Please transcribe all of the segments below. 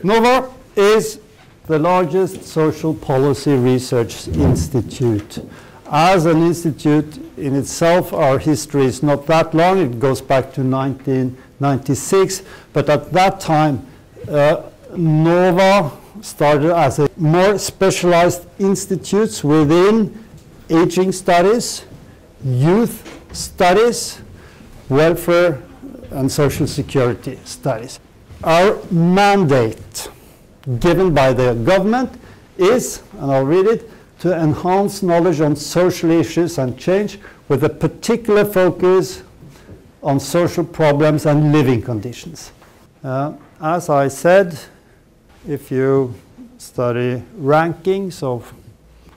NOVA is the largest social policy research institute. As an institute in itself, our history is not that long. It goes back to 1996. But at that time, NOVA started as a more specialized institute within aging studies, youth studies, welfare and social security studies. Our mandate given by the government is, and I'll read it, to enhance knowledge on social issues and change with a particular focus on social problems and living conditions. As I said, if you study rankings of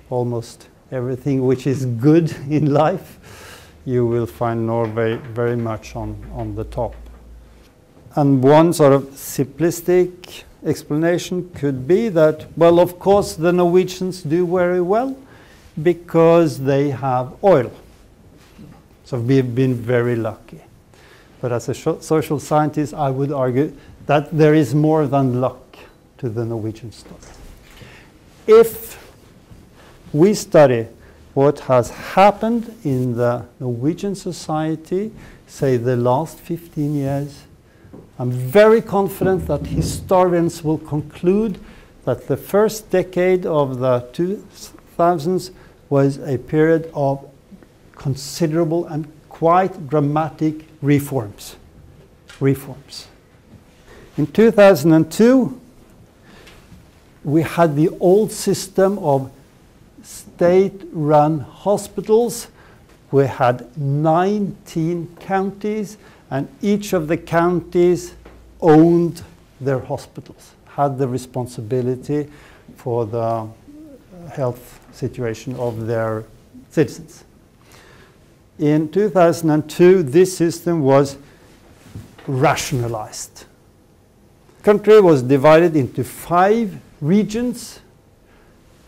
almost everything which is good in life, you will find Norway very much on the top. And one sort of simplistic explanation could be that, well, of course, the Norwegians do very well because they have oil. So we've been very lucky. But as a social scientist, I would argue that there is more than luck to the Norwegian story. If we study what has happened in the Norwegian society, say the last 15 years, I'm very confident that historians will conclude that the first decade of the 2000s was a period of considerable and quite dramatic reforms. In 2002, we had the old system of state-run hospitals. We had 19 counties, and each of the counties owned their hospitals, had the responsibility for the health situation of their citizens. In 2002, this system was rationalized. The country was divided into 5 regions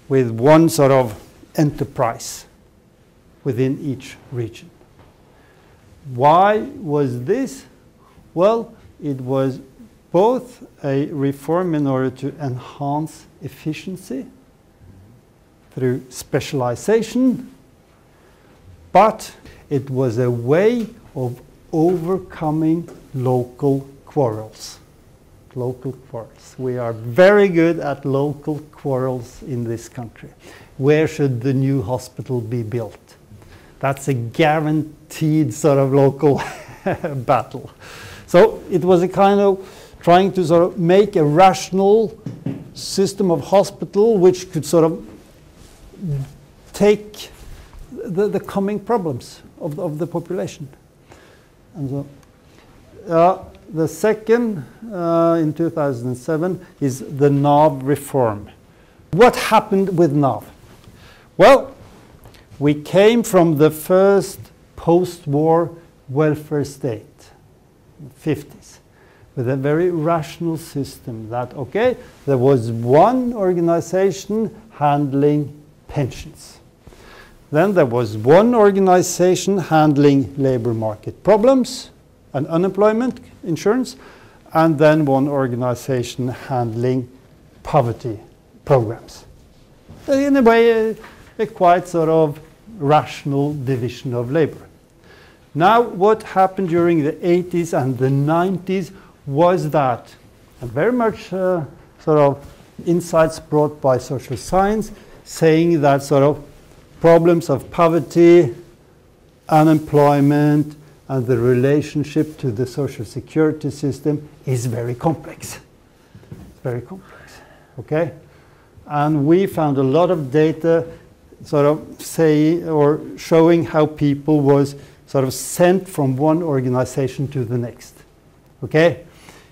with one sort of enterprise within each region. Why was this? Well, it was both a reform in order to enhance efficiency through specialization, but it was a way of overcoming local quarrels. We are very good at local quarrels in this country. Where should the new hospital be built? That's a guaranteed sort of local battle. So it was a kind of trying to sort of make a rational system of hospital which could sort of take the coming problems of the population. And so, the second, in 2007, is the Nob Reform. What happened with Nob? Well, we came from the first post-war welfare state, the 50s, with a very rational system that, okay, there was one organization handling pensions. Then there was one organization handling labor market problems and unemployment insurance, and then one organization handling poverty programs. In a way, a quite sort of rational division of labor. Now, what happened during the 80s and the 90s was that, and very much sort of insights brought by social science, saying that sort of problems of poverty, unemployment, and the relationship to the social security system is very complex. It's very complex, okay? And we found a lot of data sort of saying or showing how people was sort of sent from one organization to the next, okay?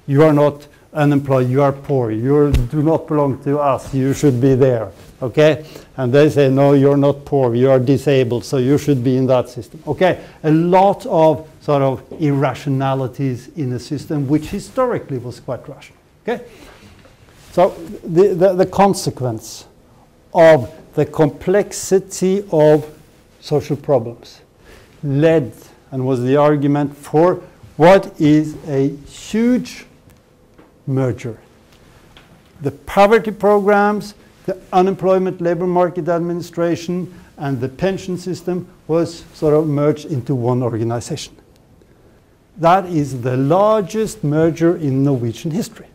You are not unemployed, you are poor, you do not belong to us, you should be there, okay? And they say, no, you're not poor, you are disabled, so you should be in that system, okay? A lot of sort of irrationalities in the system, which historically was quite rational, okay? So the consequence of the complexity of social problems led and was the argument for what is a huge merger the poverty programs, the unemployment labor market administration, and the pension system was sort of merged into one organization. That is the largest merger in Norwegian history.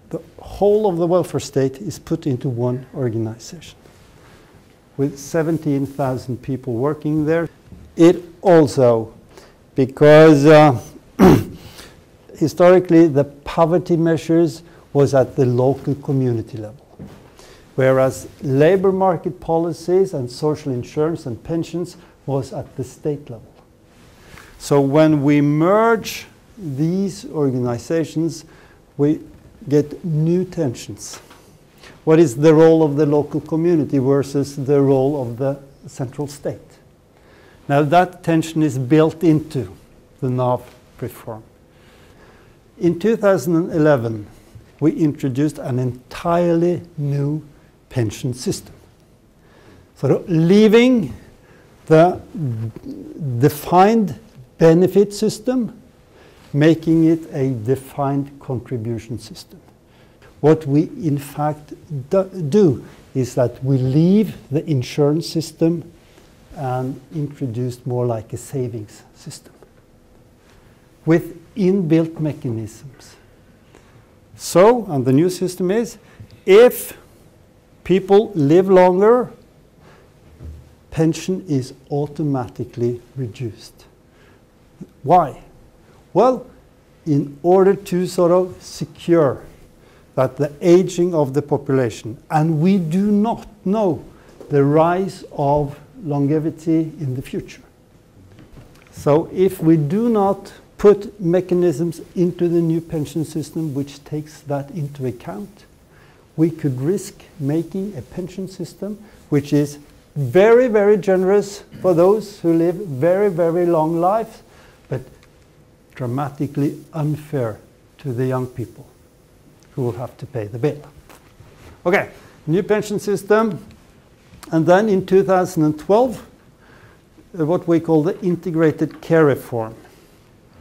The whole of the welfare state is put into one organization with 17,000 people working there. It also, because historically the poverty measures was at the local community level, whereas labor market policies and social insurance and pensions was at the state level. So when we merge these organizations, we get new tensions. What is the role of the local community versus the role of the central state? Now that tension is built into the Nob Reform. In 2011, we introduced an entirely new pension system. So leaving the defined benefit system, making it a defined contribution system. What we in fact do is that we leave the insurance system and introduce more like a savings system with inbuilt mechanisms. So, and the new system is, if people live longer, pension is automatically reduced. Why? Well, in order to sort of secure that the aging of the population, and we do not know the rise of longevity in the future. So if we do not put mechanisms into the new pension system which takes that into account, we could risk making a pension system which is very, very generous for those who live very, very long lives, but dramatically unfair to the young people who will have to pay the bill. Okay, new pension system. And then in 2012, what we call the integrated care reform.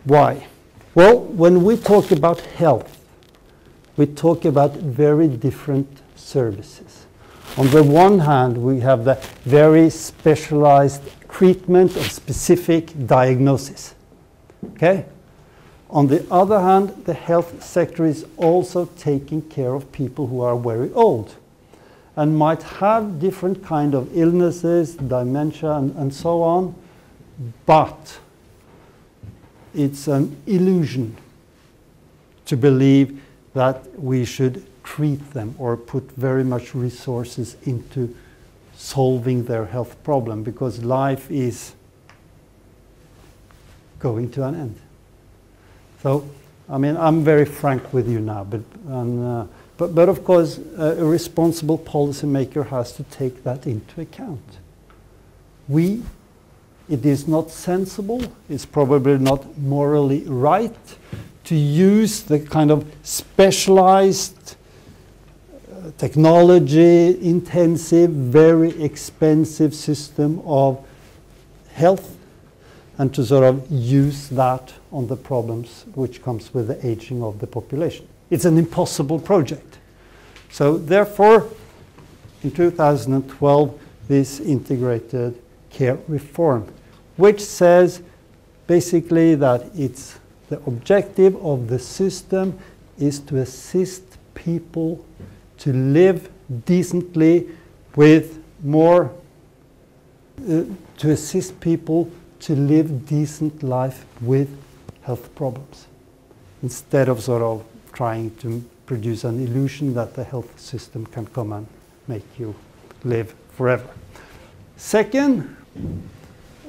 Why? Well, when we talk about health, we talk about very different services. On the one hand, we have the very specialized treatment of specific diagnosis. Okay? On the other hand, the health sector is also taking care of people who are very old and might have different kind of illnesses, dementia, and so on, but it's an illusion to believe that we should treat them or put very much resources into solving their health problem, because life is going to an end. So, I mean, I'm very frank with you now, but of course, a responsible policymaker has to take that into account. It is not sensible, it's probably not morally right to use the kind of specialized, technology-intensive, very expensive system of health and to sort of use that on the problems which comes with the aging of the population. It's an impossible project. So therefore, in 2012, this integrated care reform, which says basically that it's the objective of the system is to assist people to live decently with more, to assist people to live decent life with health problems, instead of sort of trying to produce an illusion that the health system can come and make you live forever. Second,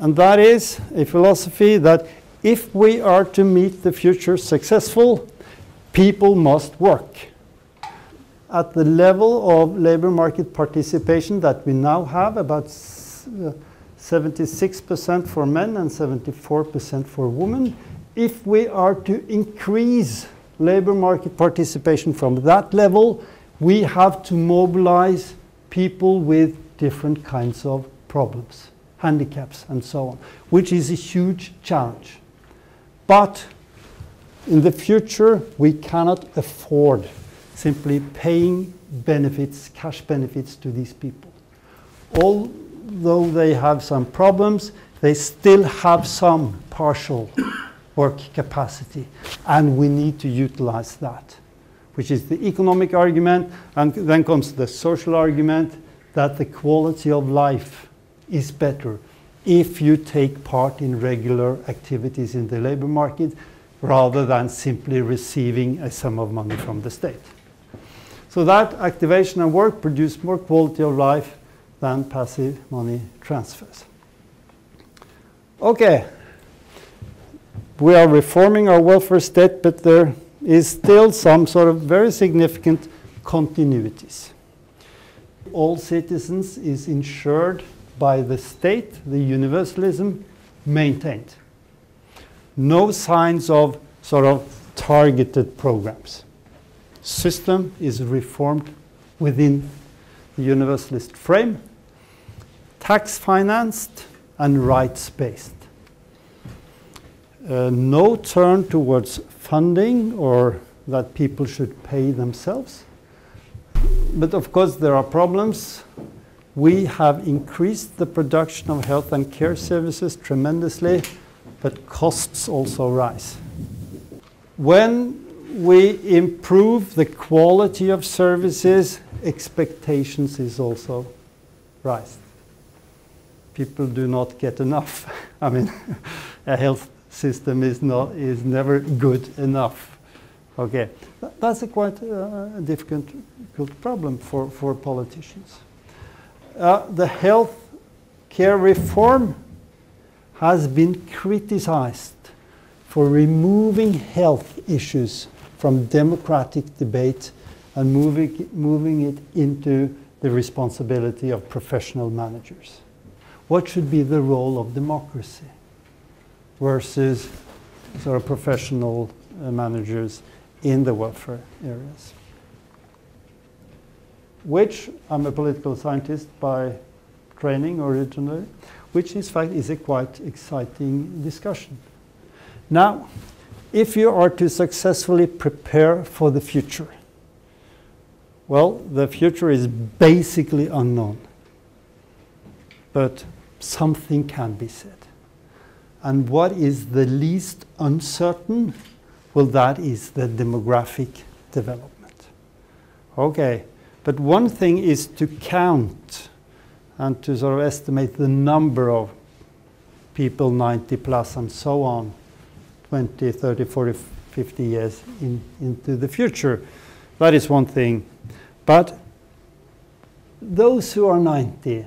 and that is a philosophy that if we are to meet the future successful, people must work. At the level of labor market participation that we now have, about 76% for men and 74% for women, if we are to increase labor market participation from that level, we have to mobilize people with different kinds of problems, handicaps and so on, which is a huge challenge. But in the future, we cannot afford simply paying benefits, cash benefits to these people. Although they have some problems, they still have some partial work capacity, and we need to utilize that, which is the economic argument, and then comes the social argument that the quality of life is better if you take part in regular activities in the labor market rather than simply receiving a sum of money from the state. So that activation and work produce more quality of life than passive money transfers. Okay, we are reforming our welfare state, but there is still some sort of very significant continuities. All citizens is insured by the state, the universalism maintained. No signs of sort of targeted programs. System is reformed within the universalist frame, tax financed and rights based. No turn towards funding or that people should pay themselves. But of course there are problems. We have increased the production of health and care services tremendously, but costs also rise. When we improve the quality of services, expectations is also rise. People do not get enough. I mean, a health system is never good enough. Okay, that's a quite difficult problem for politicians. The health care reform has been criticized for removing health issues from democratic debate and moving it into the responsibility of professional managers. What should be the role of democracy versus sort of professional managers in the welfare areas? Which, I'm a political scientist by training originally, which in fact is a quite exciting discussion. Now, if you are to successfully prepare for the future, well, the future is basically unknown, but something can be said. And what is the least uncertain? Well, that is the demographic development. Okay, but one thing is to count and to sort of estimate the number of people 90 plus and so on, 20, 30, 40, 50 years into the future. That is one thing. But those who are 90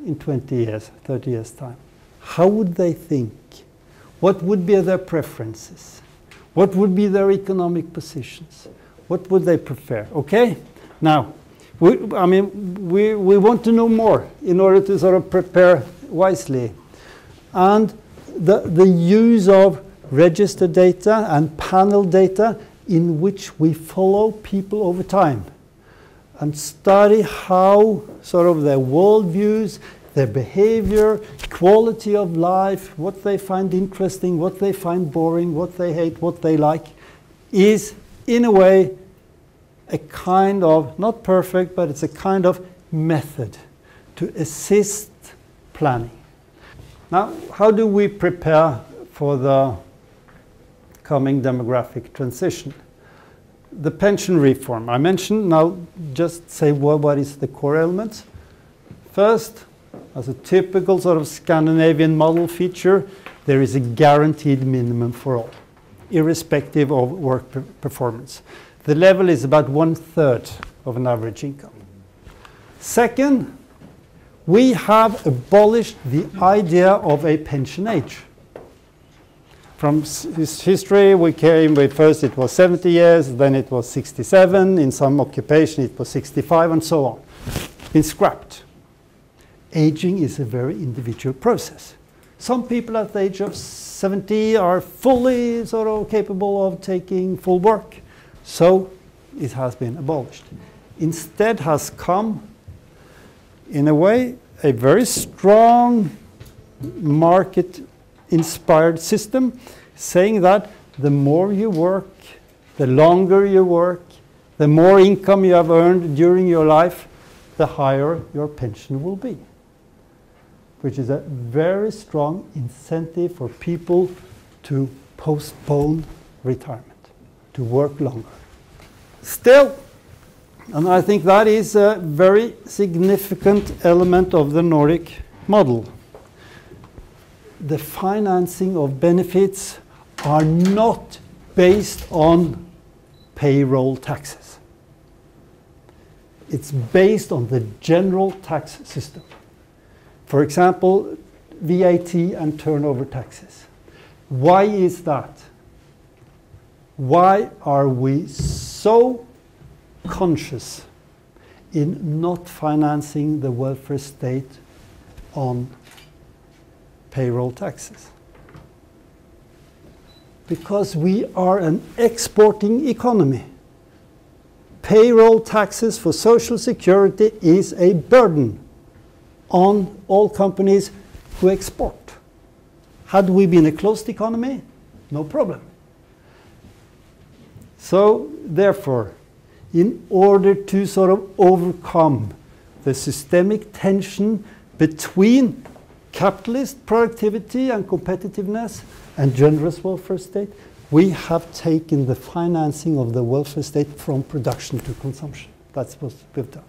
in 20 years, 30 years' time, how would they think? What would be their preferences? What would be their economic positions? What would they prefer? Okay? Now, we want to know more in order to sort of prepare wisely. And the use of register data and panel data in which we follow people over time and study how sort of their worldviews, their behavior, quality of life, what they find interesting, what they find boring, what they hate, what they like, is in a way a kind of, not perfect, but it's a kind of method to assist planning. Now, how do we prepare for the coming demographic transition? The pension reform I mentioned. Now, just say what is the core elements. First, as a typical sort of Scandinavian model feature, there is a guaranteed minimum for all, irrespective of work performance. The level is about 1/3 of an average income. Second, we have abolished the idea of a pension age. From history, we came with first it was 70 years, then it was 67, in some occupation it was 65, and so on. Been scrapped. Aging is a very individual process. Some people at the age of 70 are fully sort of capable of taking full work, so it has been abolished. Instead has come, in a way, a very strong market-inspired system saying that the more you work, the longer you work, the more income you have earned during your life, the higher your pension will be, which is a very strong incentive for people to postpone retirement, to work longer. Still, and I think that is a very significant element of the Nordic model, the financing of benefits are not based on payroll taxes. It's based on the general tax system. For example, VAT and turnover taxes. Why is that? Why are we so conscious in not financing the welfare state on payroll taxes? Because we are an exporting economy. Payroll taxes for Social Security is a burden on all companies who export. Had we been a closed economy, no problem. So, therefore, in order to sort of overcome the systemic tension between capitalist productivity and competitiveness and generous welfare state, we have taken the financing of the welfare state from production to consumption. That's what we've done.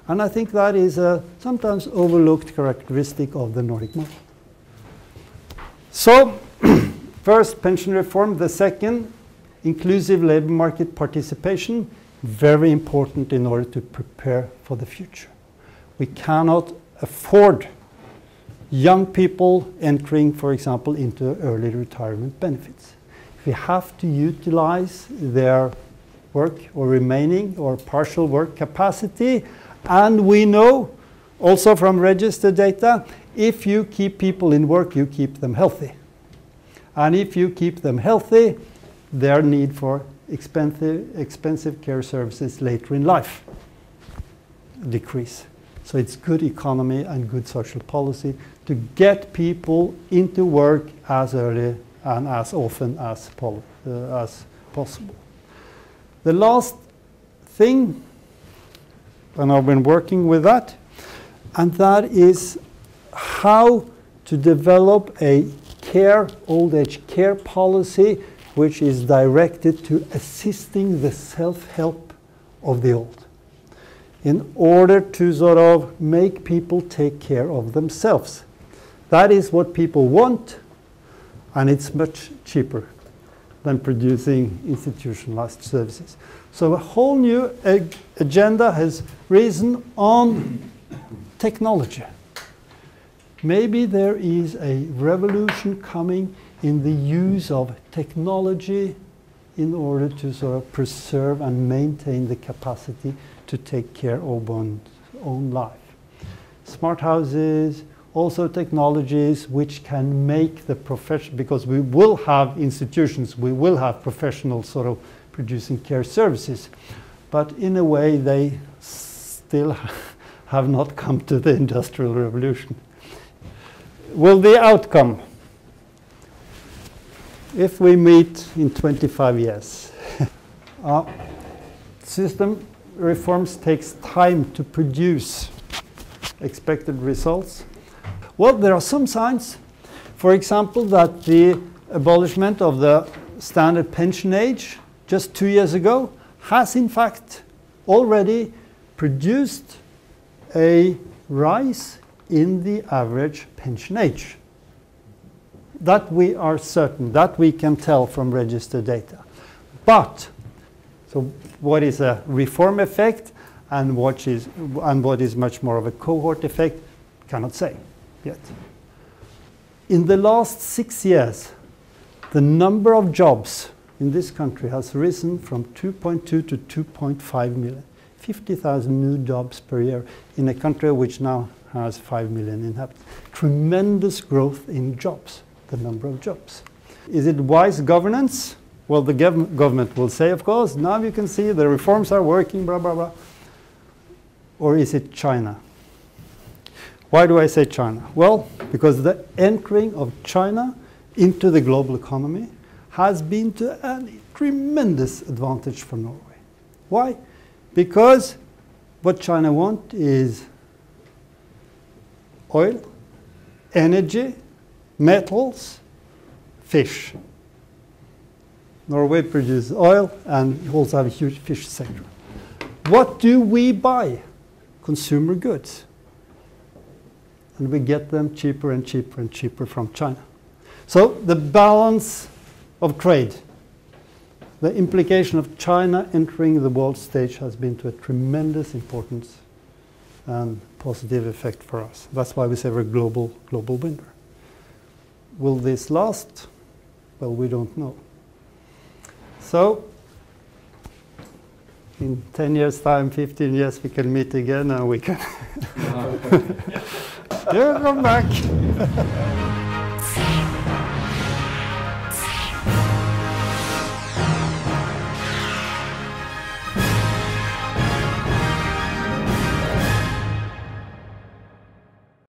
And I think that is a sometimes overlooked characteristic of the Nordic model. So, first, pension reform. The second, inclusive labor market participation. Very important in order to prepare for the future. We cannot afford young people entering, for example, into early retirement benefits. We have to utilize their work or remaining or partial work capacity. And we know also from registered data, if you keep people in work, you keep them healthy. And if you keep them healthy, their need for expensive care services later in life decrease. So it's good economy and good social policy to get people into work as early and as often as possible. The last thing, and I've been working with that, and that is how to develop a old age care policy which is directed to assisting the self-help of the old, in order to sort of make people take care of themselves. That is what people want, and it's much cheaper than producing institutionalized services. So a whole new agenda has risen on technology. Maybe there is a revolution coming in the use of technology in order to sort of preserve and maintain the capacity to take care of one's own life. Smart houses, also technologies which can make the profession, because we will have institutions, we will have professionals sort of producing care services, but in a way they still have not come to the Industrial Revolution. Will the outcome, if we meet in 25 years, system reforms takes time to produce expected results. Well, there are some signs, for example, that the abolishment of the standard pension age just 2 years ago has in fact already produced a rise in the average pension age. That we are certain, that we can tell from registered data. But, so what is a reform effect and what is much more of a cohort effect, cannot say yet. In the last 6 years, the number of jobs in this country has risen from 2.2 to 2.5 million. 50,000 new jobs per year in a country which now has 5 million inhabitants. Tremendous growth in jobs, the number of jobs. Is it wise governance? Well, the government will say, of course, now you can see the reforms are working, blah, blah, blah. Or is it China? Why do I say China? Well, because the entering of China into the global economy has been to a tremendous advantage for Norway. Why? Because what China wants is oil, energy, metals, fish. Norway produces oil and also have a huge fish sector. What do we buy? Consumer goods. And we get them cheaper and cheaper and cheaper from China. So the balance of trade, the implication of China entering the world stage has been to a tremendous importance and positive effect for us. That's why we say we're a global winner. Will this last? Well, we don't know. So in 10 years' time, 15 years, we can meet again and we can come back.